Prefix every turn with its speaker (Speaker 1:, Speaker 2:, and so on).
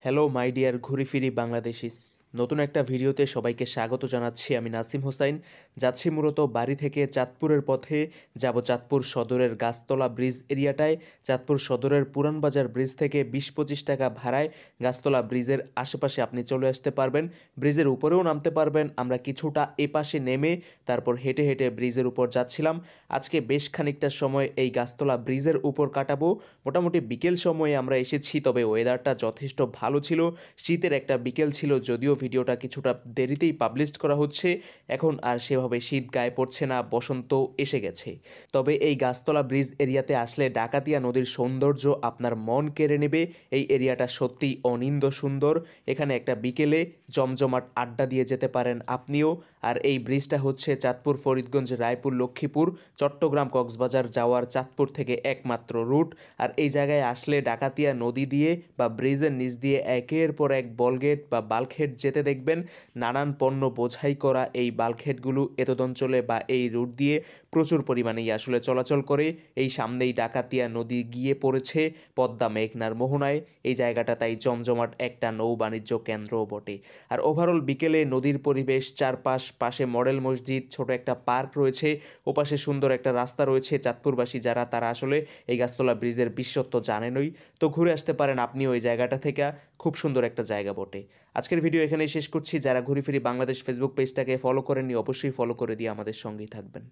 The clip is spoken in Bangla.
Speaker 1: হ্যালো মাই ডিয়ার ঘুরি ফিরি বাংলাদেশিস। নতুন একটা ভিডিওতে সবাইকে স্বাগত জানাচ্ছি। আমি নাসিম হোসাইন। যাচ্ছি মূলত বাড়ি থেকে চাঁদপুরের পথে, যাব চাঁদপুর সদরের গাছতলা ব্রিজ এরিয়াটায়। চাঁদপুর সদরের পুরান বাজার ব্রিজ থেকে 20-25 টাকা ভাড়ায় গাছতলা ব্রিজের আশেপাশে আপনি চলে আসতে পারবেন। ব্রিজের উপরেও নামতে পারবেন। আমরা কিছুটা এপাশে নেমে তারপর হেঁটে হেঁটে ব্রিজের উপর যাচ্ছিলাম। আজকে বেশ খানিকটা সময় এই গাছতলা ব্রিজের উপর কাটাবো। মোটামুটি বিকেল সময়ে আমরা এসেছি, তবে ওয়েদারটা যথেষ্ট ভালো ছিল। শীতের একটা বিকেল ছিল, যদিও ভিডিওটা কিছুটা দেরিতেই পাবলিশ করা হচ্ছে। এখন আর সেভাবে শীত গায়ে পড়ছে না, বসন্ত এসে গেছে। তবে এই গাছতলা ব্রিজ এরিয়াতে আসলে ডাকাতিয়া নদীর সৌন্দর্য আপনার মন কেড়ে নেবে। এই এরিয়াটা সত্যিই অনিন্দ সুন্দর। এখানে একটা বিকেলে জমজমাট আড্ডা দিয়ে যেতে পারেন আপনিও। আর এই ব্রিজটা হচ্ছে চাঁদপুর, ফরিদগঞ্জ, রায়পুর, লক্ষ্মীপুর, চট্টগ্রাম, কক্সবাজার যাওয়ার চাঁদপুর থেকে একমাত্র রুট। আর এই জায়গায় আসলে ডাকাতিয়া নদী দিয়ে বা ব্রিজের নিচ দিয়ে একের পর এক বলগেট বা বাল্কহেড যেতে দেখবেন। নানান পণ্য বোঝাই করা এই বাল্কহেডগুলো এতদ অঞ্চলে বা এই রুট দিয়ে প্রচুর পরিমাণেই আসলে চলাচল করে। এই সামনেই ডাকাতিয়া নদী গিয়ে পড়েছে পদ্মা মেঘনার মোহনায়। এই জায়গাটা তাই জমজমাট একটা নৌ বাণিজ্য কেন্দ্রও বটে। আর ওভারঅল বিকেলে নদীর পরিবেশ, চারপাশ, পাশে মডেল মসজিদ, ছোট একটা পার্ক রয়েছে, ওপাশে সুন্দর একটা রাস্তা রয়েছে। চাঁদপুরবাসী যারা, তারা আসলে এই গাছতলা ব্রিজের বিশেষত্ব জানেনই। তো ঘুরে আসতে পারেন আপনি ওই জায়গাটা থেকে। খুব সুন্দর একটা জায়গা বটে। আজকের ভিডিও এখানেই শেষ করছি। যারা ঘুরি ফিরি বাংলাদেশ ফেসবুক পেজটাকে ফলো করেননি, অবশ্যই ফলো করে দিয়ে আমাদের সঙ্গেই থাকবেন।